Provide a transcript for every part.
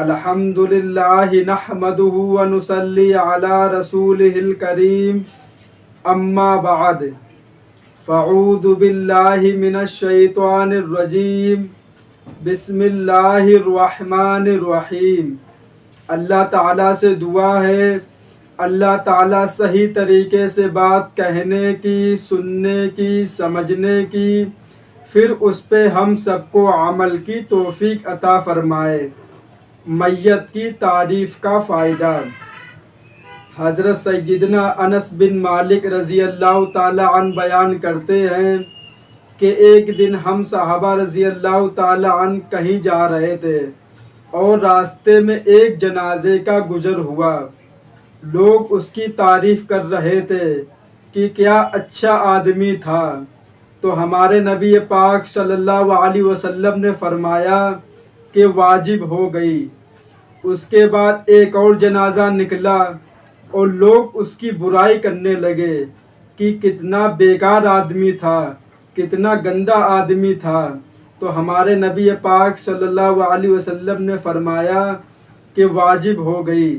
الحمد للہ نحمدہ ونصلی علی رسولہ الکریم اما بعد فاعوذ باللہ من الشیطان الرجیم بسم اللہ الرحمن الرحیم۔ اللہ تعالیٰ سے دعا ہے اللہ تعالیٰ صحیح طریقے سے بات کہنے کی، سننے کی، سمجھنے کی، پھر اس پہ ہم سب کو عمل کی توفیق عطا فرمائے۔ میت کی تعریف کا فائدہ۔ حضرت سیدنا انس بن مالک رضی اللہ تعالی عنہ بیان کرتے ہیں کہ ایک دن ہم صحابہ رضی اللہ تعالی عنہ کہیں جا رہے تھے اور راستے میں ایک جنازے کا گزر ہوا۔ لوگ اس کی تعریف کر رہے تھے کہ کیا اچھا آدمی تھا، تو ہمارے نبی پاک صلی اللہ علیہ وسلم نے فرمایا کہ واجب ہو گئی۔ اس کے بعد ایک اور جنازہ نکلا اور لوگ اس کی برائی کرنے لگے کہ کتنا بیکار آدمی تھا، کتنا گندا آدمی تھا، تو ہمارے نبی پاک صلی اللہ علیہ وسلم نے فرمایا کہ واجب ہو گئی۔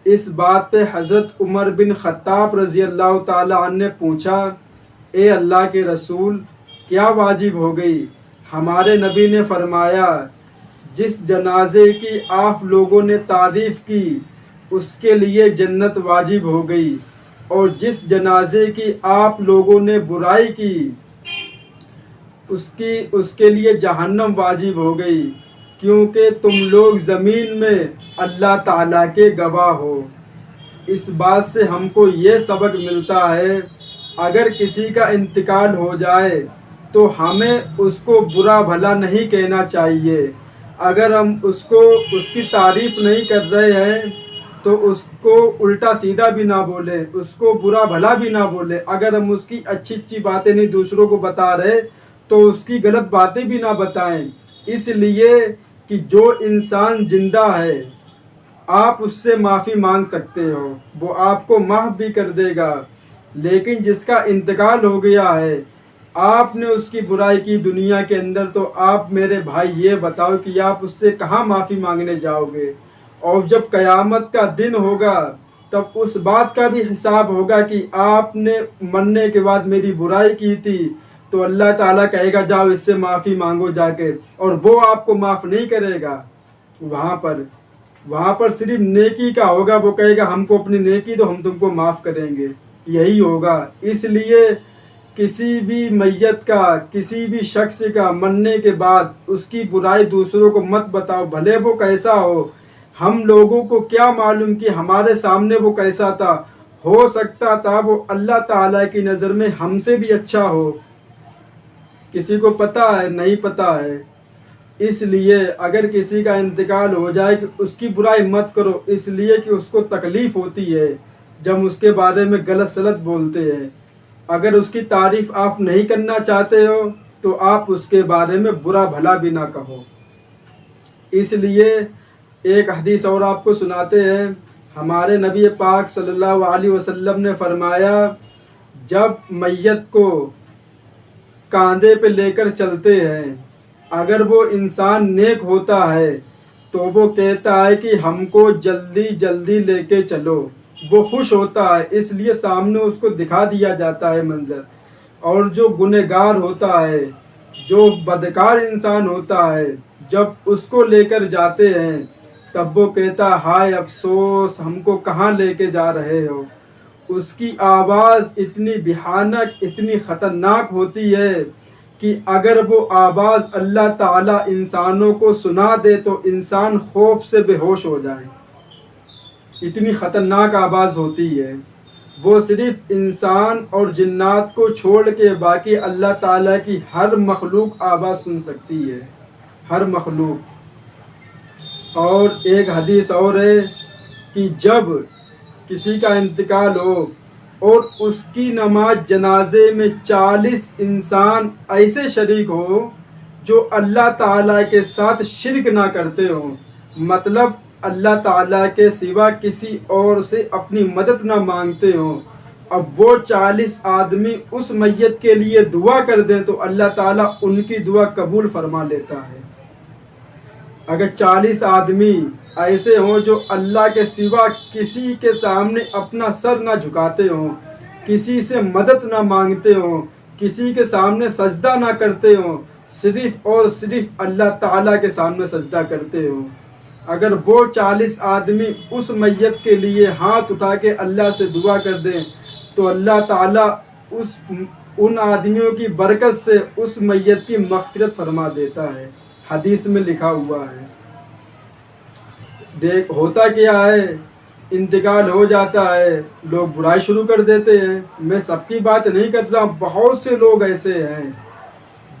اس بات پہ حضرت عمر بن خطاب رضی اللہ تعالی عنہ نے پوچھا، اے اللہ کے رسول کیا واجب ہو گئی؟ ہمارے نبی نے فرمایا، جس جنازے کی آپ لوگوں نے تعریف کی اس کے لیے جنت واجب ہو گئی، اور جس جنازے کی آپ لوگوں نے برائی کی اس کے لیے جہنم واجب ہو گئی، کیونکہ تم لوگ زمین میں اللہ تعالیٰ کے گواہ ہو۔ اس بات سے ہم کو یہ سبق ملتا ہے، اگر کسی کا انتقال ہو جائے تو ہمیں اس کو برا بھلا نہیں کہنا چاہیے۔ اگر ہم اس کی تعریف نہیں کر رہے ہیں تو اس کو الٹا سیدھا بھی نہ بولیں، اس کو برا بھلا بھی نہ بولیں۔ اگر ہم اس کی اچھی اچھی باتیں نہیں دوسروں کو بتا رہے تو اس کی غلط باتیں بھی نہ بتائیں، اس لیے کہ جو انسان زندہ ہے آپ اس سے معافی مانگ سکتے ہو، وہ آپ کو معاف بھی کر دے گا، لیکن جس کا انتقال ہو گیا ہے آپ نے اس کی برائی کی دنیا کے اندر، تو آپ میرے بھائی یہ بتاؤ کہ آپ اس سے کہاں معافی مانگنے جاؤ گے؟ اور جب قیامت کا دن ہوگا تب اس بات کا بھی حساب ہوگا کہ آپ نے مرنے کے بعد میری برائی کی تھی، تو اللہ تعالیٰ کہے گا جاؤ اس سے معافی مانگو جا کے، اور وہ آپ کو معاف نہیں کرے گا۔ وہاں پر صرف نیکی کا ہوگا، وہ کہے گا ہم کو اپنی نیکی تو ہم تم کو معاف کریں گے، یہی ہوگا۔ اس لیے کسی بھی میت کا، کسی بھی شخص کا مرنے کے بعد اس کی برائی دوسروں کو مت بتاؤ، بھلے وہ کیسا ہو۔ ہم لوگوں کو کیا معلوم کہ ہمارے سامنے وہ کیسا تھا، ہو سکتا تھا وہ اللہ تعالیٰ کی نظر میں ہم سے بھی اچھا ہو، کسی کو پتہ ہے نہیں پتہ ہے۔ اس لیے اگر کسی کا انتقال ہو جائے کہ اس کی برائی مت کرو، اس لیے کہ اس کو تکلیف ہوتی ہے جب اس کے بارے میں غلط سلط بولتے ہیں۔ اگر اس کی تعریف آپ نہیں کرنا چاہتے ہو تو آپ اس کے بارے میں برا بھلا بھی نہ کہو۔ اس لیے ایک حدیث اور آپ کو سناتے ہیں، ہمارے نبی پاک صلی اللہ علیہ وسلم نے فرمایا، جب میت کو کاندھے پہ لے کر چلتے ہیں، اگر وہ انسان نیک ہوتا ہے تو وہ کہتا ہے کہ ہم کو جلدی جلدی لے کے چلو، وہ خوش ہوتا ہے، اس لیے سامنے اس کو دکھا دیا جاتا ہے منظر۔ اور جو گنہگار ہوتا ہے، جو بدکار انسان ہوتا ہے، جب اس کو لے کر جاتے ہیں تب وہ کہتا ہائے افسوس ہم کو کہاں لے کے جا رہے ہو۔ اس کی آواز اتنی بھیانک، اتنی خطرناک ہوتی ہے کہ اگر وہ آواز اللہ تعالیٰ انسانوں کو سنا دے تو انسان خوف سے بے ہوش ہو جائے، اتنی خطرناک آواز ہوتی ہے۔ وہ صرف انسان اور جنات کو چھوڑ کے باقی اللہ تعالیٰ کی ہر مخلوق آواز سن سکتی ہے، ہر مخلوق۔ اور ایک حدیث اور ہے کہ جب کسی کا انتقال ہو اور اس کی نماز جنازے میں 40 انسان ایسے شریک ہو جو اللہ تعالیٰ کے ساتھ شرک نہ کرتے ہوں، مطلب اللہ تعالیٰ کے سوا کسی اور سے اپنی مدد نہ مانگتے ہوں، اب وہ 40 آدمی اس میت کے لیے دعا کر دیں تو اللہ تعالیٰ ان کی دعا قبول فرما لیتا ہے۔ اگر 40 آدمی ایسے ہوں جو اللہ کے سوا کسی کے سامنے اپنا سر نہ جھکاتے ہوں، کسی سے مدد نہ مانگتے ہوں، کسی کے سامنے سجدہ نہ کرتے ہوں، صرف اور صرف اللہ تعالیٰ کے سامنے سجدہ کرتے ہوں، اگر وہ 40 آدمی اس میت کے لیے ہاتھ اٹھا کے اللہ سے دعا کر دیں تو اللہ تعالیٰ ان آدمیوں کی برکت سے اس میت کی مغفرت فرما دیتا ہے۔ حدیث میں لکھا ہوا ہے۔ دیکھ ہوتا کیا ہے، انتقال ہو جاتا ہے، لوگ برائی شروع کر دیتے ہیں۔ میں سب کی بات نہیں کر رہا، بہت سے لوگ ایسے ہیں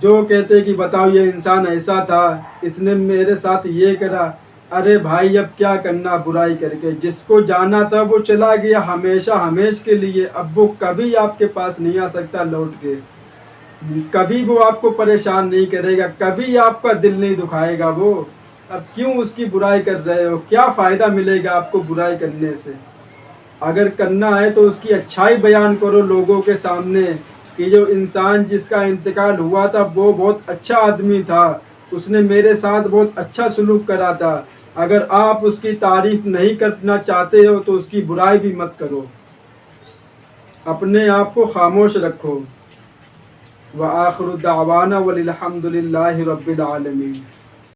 جو کہتے کہ بتاؤ یہ انسان ایسا تھا، اس نے میرے ساتھ یہ کرا۔ ارے بھائی اب کیا کرنا برائی کر کے، جس کو جانا تھا وہ چلا گیا ہمیشہ ہمیشہ کے لیے، اب وہ کبھی آپ کے پاس نہیں آ سکتا لوٹ کے، کبھی وہ آپ کو پریشان نہیں کرے گا، کبھی آپ کا دل نہیں دکھائے گا وہ۔ اب کیوں اس کی برائی کر رہے ہو؟ کیا فائدہ ملے گا آپ کو برائی کرنے سے؟ اگر کرنا ہے تو اس کی اچھائی بیان کرو لوگوں کے سامنے کہ جو انسان جس کا انتقال ہوا تھا وہ بہت اچھا آدمی تھا، اس نے میرے ساتھ بہت اچھا سلوک کرا تھا۔ اگر آپ اس کی تعریف نہیں کرنا چاہتے ہو تو اس کی برائی بھی مت کرو، اپنے آپ کو خاموش رکھو۔ وآخر دعوانا وللحمد للہ رب العالمین۔